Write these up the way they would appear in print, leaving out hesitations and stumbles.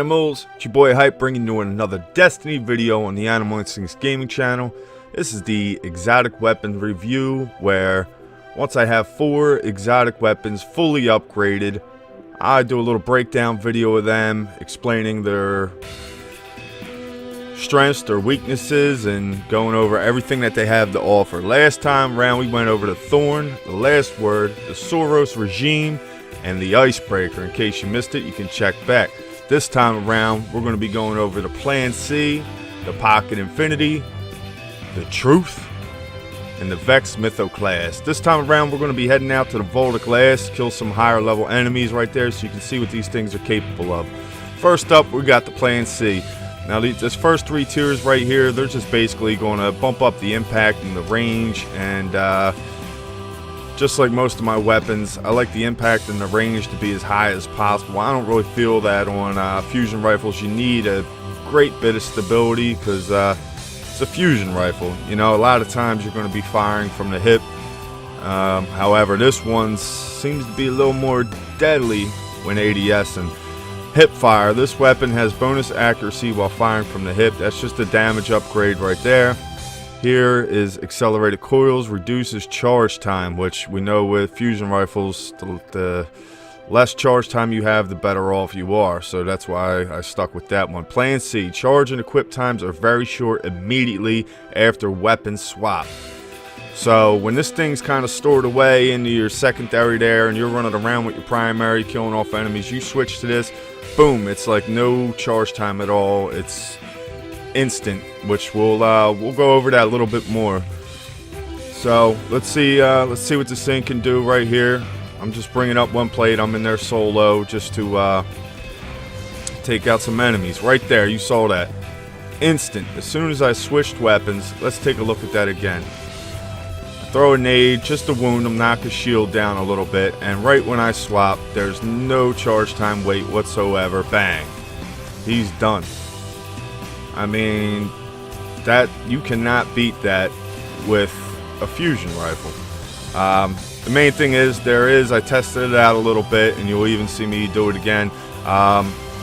Animals? It's your boy Hype bringing you another Destiny video on the Animal Instincts Gaming channel. This is the exotic weapon review where once I have 4 exotic weapons fully upgraded, I do a little breakdown video of them explaining their strengths, their weaknesses, and going over everything that they have to offer. Last time around we went over the Thorn, the Last Word, the Soros Regime, and the Icebreaker. In case you missed it, you can check back. This time around, we're going to be going over the Plan C, the Pocket Infinity, the Truth, and the Vex Mythoclast. This time around, we're going to be heading out to the Vault of Glass, kill some higher level enemies right there so you can see what these things are capable of. First up, we got the Plan C. Now, this first 3 tiers right here, they're just basically going to bump up the impact and the range, and just like most of my weapons, I like the impact and the range to be as high as possible. I don't really feel that on fusion rifles you need a great bit of stability because it's a fusion rifle. You know, a lot of times you're going to be firing from the hip. However, this one seems to be a little more deadly when ADS and hip fire. This weapon has bonus accuracy while firing from the hip. That's just a damage upgrade right there. Here is accelerated coils, reduces charge time, which we know with fusion rifles, the less charge time you have, the better off you are. So that's why I stuck with that one. Plan C, charge and equip times are very short immediately after weapon swap. So when this thing's kind of stored away into your secondary there and you're running around with your primary, killing off enemies, you switch to this, boom, it's like no charge time at all. It's instant, which we'll go over that a little bit more. So let's see what this thing can do right here. I'm just bringing up one plate. I'm in there solo just to take out some enemies. Right there, you saw that. Instant. As soon as I switched weapons, let's take a look at that again. Throw a nade just to wound him, knock his shield down a little bit, and right when I swap, there's no charge time wait whatsoever. Bang. He's done. I mean, that you cannot beat that with a fusion rifle. The main thing is I tested it out a little bit, and you'll even see me do it again.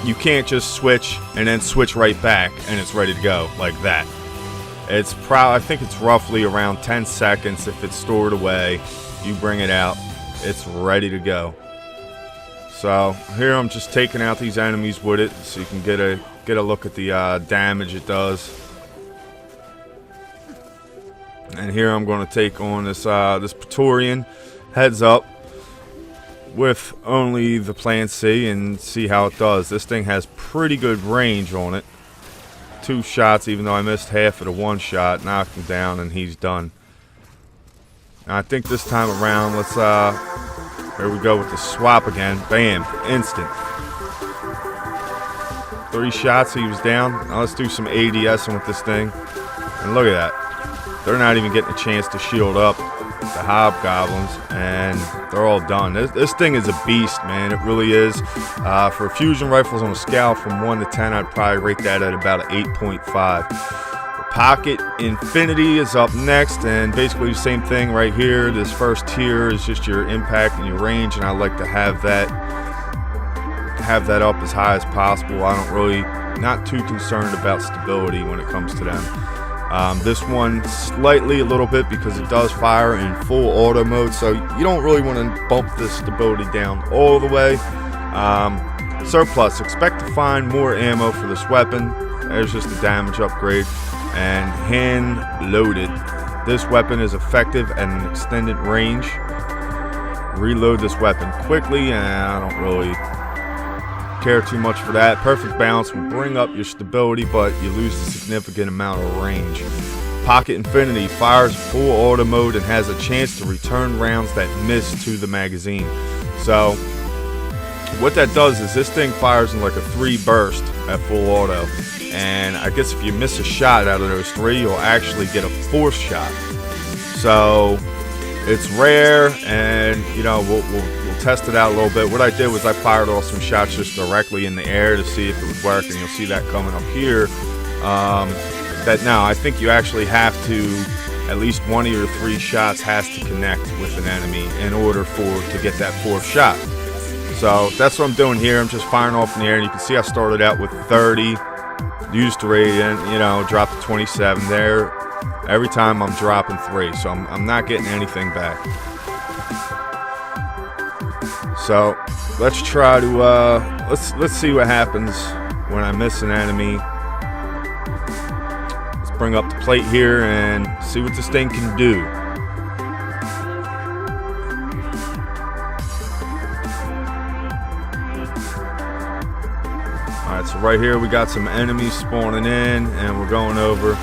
You can't just switch and then switch right back and it's ready to go like that. It's I think it's roughly around 10 seconds if it's stored away. You bring it out, it's ready to go. So here I'm just taking out these enemies with it so you can get a look at the damage it does. And here I'm going to take on this Praetorian heads up with only the Plan C and see how it does. This thing has pretty good range on it. 2 shots, even though I missed half of the 1 shot, knocked him down and he's done. And I think this time around, let's here we go with the swap again. Bam, instant. 3 shots, he was down. Now let's do some ADSing with this thing. And look at that. They're not even getting a chance to shield up the hobgoblins, and they're all done. This thing is a beast, man. It really is. For fusion rifles on a scale from 1 to 10, I'd probably rate that at about an 8.5. The Pocket Infinity is up next, and basically the same thing right here. This first tier is just your impact and your range, and I like to have that up as high as possible. I don't really, not too concerned about stability when it comes to them. This one slightly a little bit because it does fire in full auto mode, so you don't really want to bump the stability down all the way. Surplus, expect to find more ammo for this weapon. There's just a damage upgrade. And hand loaded. This weapon is effective at an extended range. Reload this weapon quickly, and I don't really care too much for that. Perfect balance will bring up your stability, but you lose a significant amount of range. Pocket Infinity fires full auto mode and has a chance to return rounds that miss to the magazine. So what that does is this thing fires in like a 3 burst at full auto, and I guess if you miss a shot out of those 3, you'll actually get a 4th shot. So it's rare, and you know, we'll test it out a little bit. What I did was I fired off some shots just directly in the air to see if it would work, and you'll see that coming up here. That now I think you actually have to, at least 1 of your 3 shots has to connect with an enemy in order to get that 4th shot. So that's what I'm doing here. I'm just firing off in the air, and you can see I started out with 30, used the radiant, you know, dropped to 27 there. Every time I'm dropping 3, so I'm not getting anything back. So let's try to let's see what happens when I miss an enemy. Let's bring up the plate here and see what this thing can do. Alright, so right here we got some enemies spawning in, and we're going over,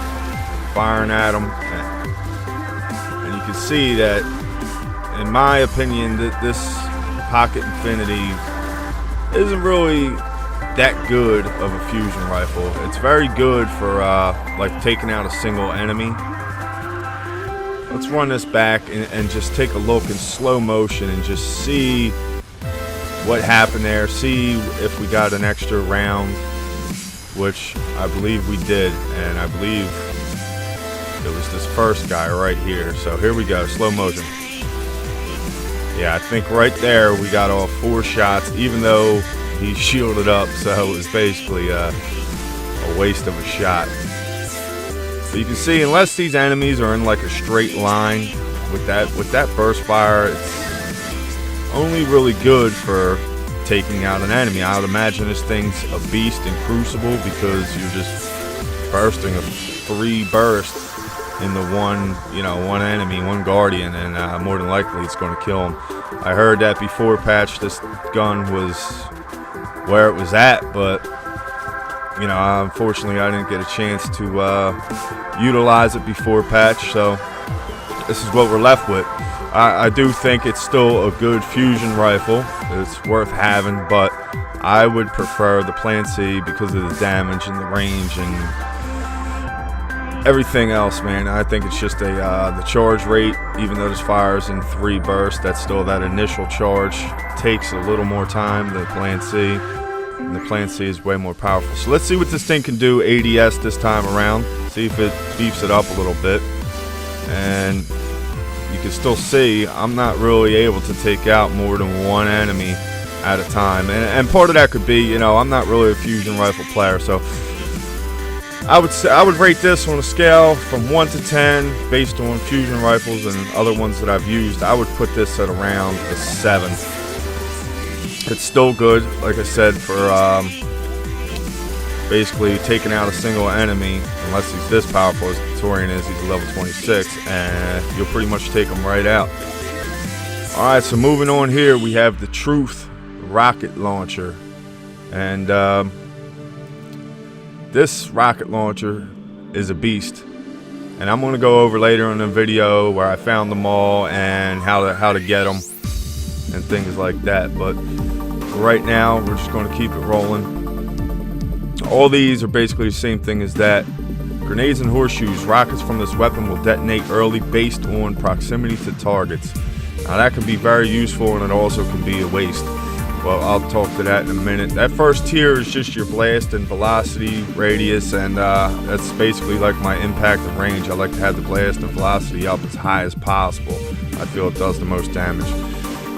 firing at them. And you can see that, in my opinion, that this Pocket Infinity isn't really that good of a fusion rifle. It's very good for like taking out a single enemy. Let's run this back and just take a look in slow motion and just see what happened there. See if we got an extra round, which I believe we did, and I believe it was this first guy right here. So here we go, slow motion. Yeah, I think right there we got all 4 shots, even though he shielded up, so it was basically a waste of a shot. But you can see, unless these enemies are in like a straight line with that burst fire, it's only really good for taking out an enemy. I would imagine this thing's a beast in Crucible because you're just bursting a 3 burst into one enemy, one guardian, and more than likely it's going to kill him. I heard that before patch this gun was where it was at, but you know, unfortunately I didn't get a chance to utilize it before patch, so this is what we're left with. I do think it's still a good fusion rifle. It's worth having, but I would prefer the Plan C because of the damage and the range and everything else, man. I think it's just the charge rate, even though this fires in 3 bursts, that's still that initial charge takes a little more time than the Plan C, and the Plan C is way more powerful. So let's see what this thing can do ADS this time around, see if it beefs it up a little bit. And you can still see I'm not really able to take out more than 1 enemy at a time, and part of that could be, you know, I'm not really a fusion rifle player, so I would rate this on a scale from 1 to 10 based on fusion rifles and other ones that I've used. I would put this at around a 7. It's still good, like I said, for basically taking out a single enemy, unless he's this powerful as Praetorian is. He's a level 26, and you'll pretty much take him right out. Alright, so moving on here, we have the Truth rocket launcher, and this rocket launcher is a beast, and I'm going to go over later in the video where I found them all and how to get them and things like that. But right now we're just going to keep it rolling. All these are basically the same thing as that. Grenades and horseshoes. Rockets from this weapon will detonate early based on proximity to targets. Now that can be very useful, and it also can be a waste. Well, I'll talk to that in a minute. That first tier is just your blast and velocity, radius, and that's basically like my impact and range. I like to have the blast and velocity up as high as possible. I feel it does the most damage.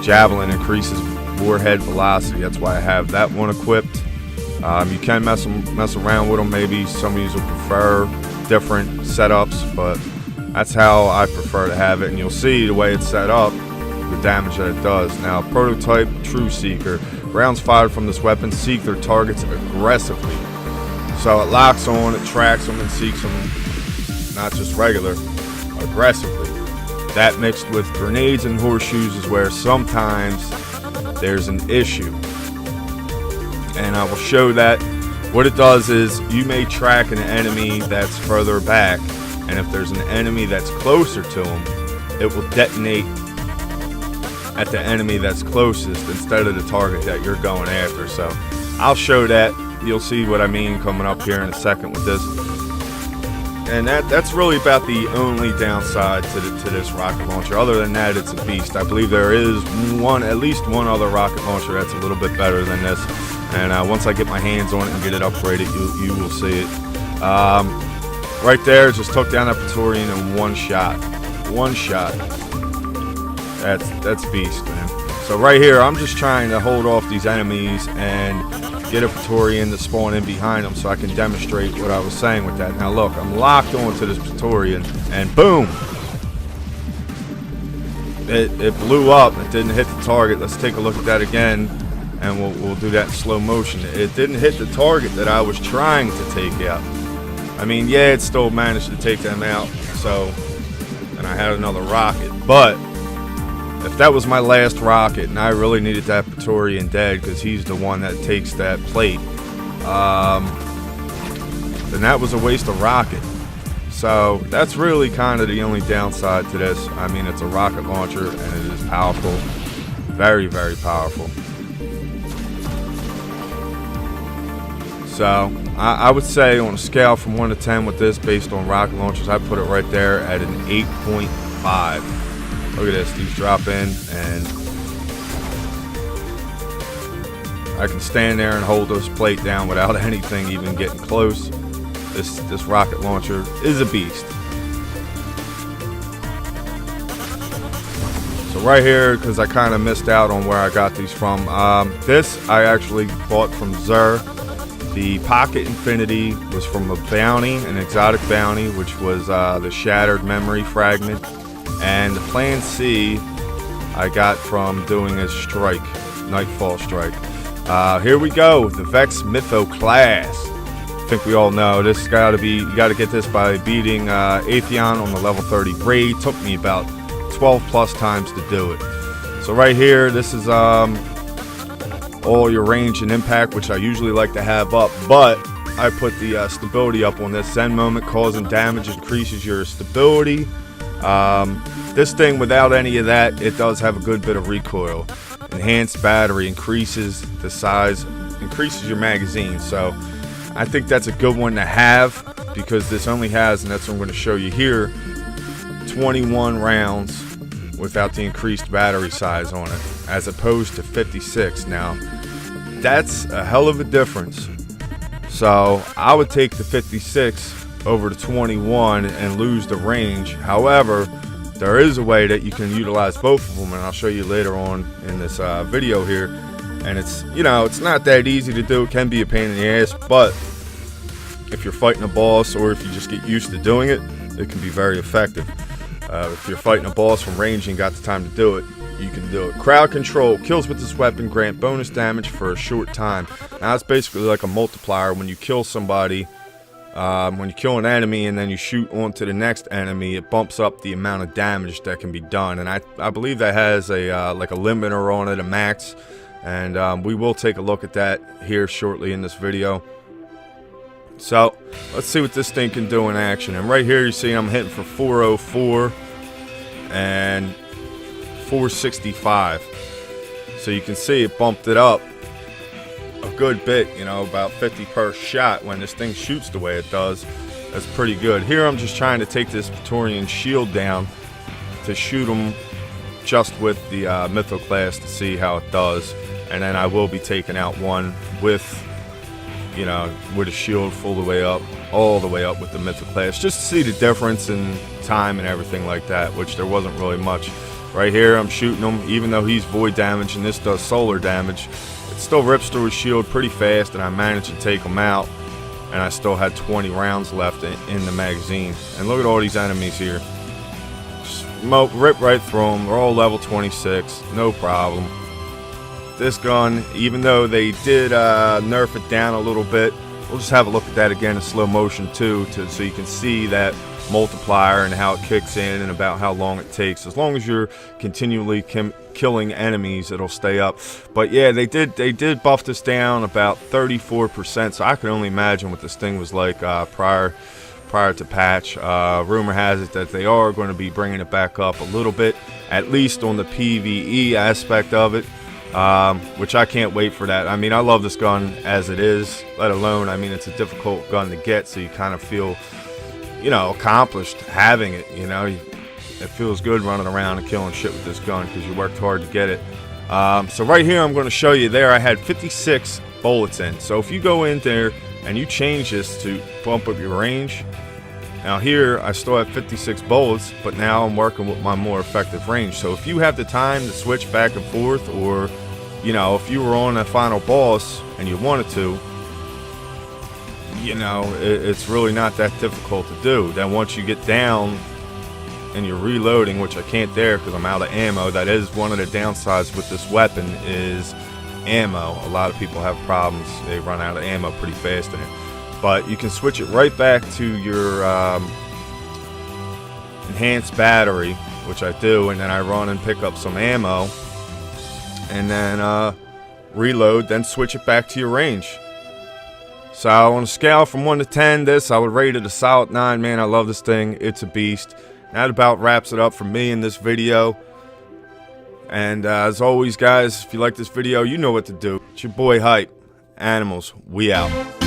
Javelin increases warhead velocity. That's why I have that one equipped. You can mess around with them. Maybe some of you will prefer different setups, but that's how I prefer to have it. And you'll see the way it's set up, the damage that it does. Now, prototype True Seeker. Rounds fired from this weapon seek their targets aggressively. So it locks on, it tracks them, and seeks them, not just regular, aggressively. That mixed with grenades and horseshoes is where sometimes there's an issue. And I will show that. What it does is you may track an enemy that's further back, and if there's an enemy that's closer to him, it will detonate at the enemy that's closest instead of the target that you're going after. So I'll show that. You'll see what I mean coming up here in a second with this. And that's really about the only downside to this rocket launcher. Other than that, it's a beast. I believe there is at least one other rocket launcher that's a little bit better than this. And once I get my hands on it and get it upgraded, you will see it. Right there, just took down that Praetorian in 1 shot. 1 shot. That's beast, man. So right here, I'm just trying to hold off these enemies and get a Praetorian to spawn in behind them so I can demonstrate what I was saying with that. Now look, I'm locked onto this Praetorian, and boom! It blew up. It didn't hit the target. Let's take a look at that again, and we'll do that in slow motion. It didn't hit the target that I was trying to take out. I mean, yeah, it still managed to take them out, so, and I had another rocket, but if that was my last rocket and I really needed that Praetorian dead because he's the one that takes that plate, then that was a waste of rocket. So that's really kind of the only downside to this. I mean, it's a rocket launcher and it is powerful. Very, very powerful. So I would say on a scale from 1 to 10 with this based on rocket launchers, I put it right there at an 8.5. Look at this, these drop in, and I can stand there and hold this plate down without anything even getting close. This rocket launcher is a beast. So right here, because I kind of missed out on where I got these from, this I actually bought from Xur. The Pocket Infinity was from a bounty, an exotic bounty, which was the Shattered Memory Fragment. And the Plan C I got from doing a strike, Nightfall Strike. Here we go, the Vex Mytho class. I think we all know this got to be, you got to get this by beating Atheon on the level 30 raid. Took me about 12 plus times to do it. So right here, this is all your range and impact, which I usually like to have up, but I put the stability up on this. Zen Moment causing damage increases your stability. This thing, without any of that, it does have a good bit of recoil. Enhanced battery increases the size, increases your magazine. So I think that's a good one to have because this only has, and that's what I'm going to show you here, 21 rounds without the increased battery size on it, as opposed to 56. Now, that's a hell of a difference. So I would take the 56 over to 21 and lose the range. However, there is a way that you can utilize both of them, and I'll show you later on in this video here. And it's, you know, it's not that easy to do. It can be a pain in the ass, but if you're fighting a boss or if you just get used to doing it, it can be very effective. If you're fighting a boss from range and got the time to do it, you can do it. Crowd control. Kills with this weapon grant bonus damage for a short time. Now it's basically like a multiplier. When you kill somebody, when you kill an enemy and then you shoot onto the next enemy, it bumps up the amount of damage that can be done. And I believe that has a like a limiter on it, a max. And we will take a look at that here shortly in this video. So let's see what this thing can do in action. And right here you see I'm hitting for 404 and 465. So you can see it bumped it up a good bit, you know, about 50 per shot when this thing shoots the way it does. That's pretty good. Here I'm just trying to take this Praetorian shield down to shoot him just with the Mytho class to see how it does. And then I will be taking out one with, you know, with a shield full the way up, all the way up with the Mytho class, just to see the difference in time and everything like that, which there wasn't really much. Right here I'm shooting him, even though he's void damage and this does solar damage, it still rips through his shield pretty fast, and I managed to take him out, and I still had 20 rounds left in the magazine. And look at all these enemies here, just rip right through them. They're all level 26, no problem. This gun, even though they did nerf it down a little bit, we'll just have a look at that again in slow motion too, so you can see that multiplier and how it kicks in and about how long it takes. As long as you're continually killing enemies, it'll stay up. But yeah, they did buff this down about 34%, so I can only imagine what this thing was like prior to patch. Rumor has it that they are going to be bringing it back up a little bit, at least on the PvE aspect of it. Which I can't wait for that. I mean, I love this gun as it is, let alone, I mean, it's a difficult gun to get, so you kind of feel, you know, accomplished having it. You know, it feels good running around and killing shit with this gun because you worked hard to get it. So right here I'm going to show you there I had 56 bullets in. So if you go in there and you change this to bump up your range, Now here I still have 56 bullets, but now I'm working with my more effective range. So if you have the time to switch back and forth, or you know, if you were on a final boss and you wanted to, you know, it's really not that difficult to do. Then once you get down and you're reloading, which I can't there because I'm out of ammo. That is one of the downsides with this weapon, is ammo. A lot of people have problems. They run out of ammo pretty fast in it. But you can switch it right back to your enhanced battery, which I do, and then I run and pick up some ammo, and then reload, then switch it back to your range. So on a scale from 1 to 10, this I would rate it a solid 9. Man, I love this thing. It's a beast. That about wraps it up for me in this video. And as always, guys, if you like this video, you know what to do. It's your boy Hype. Animals, we out.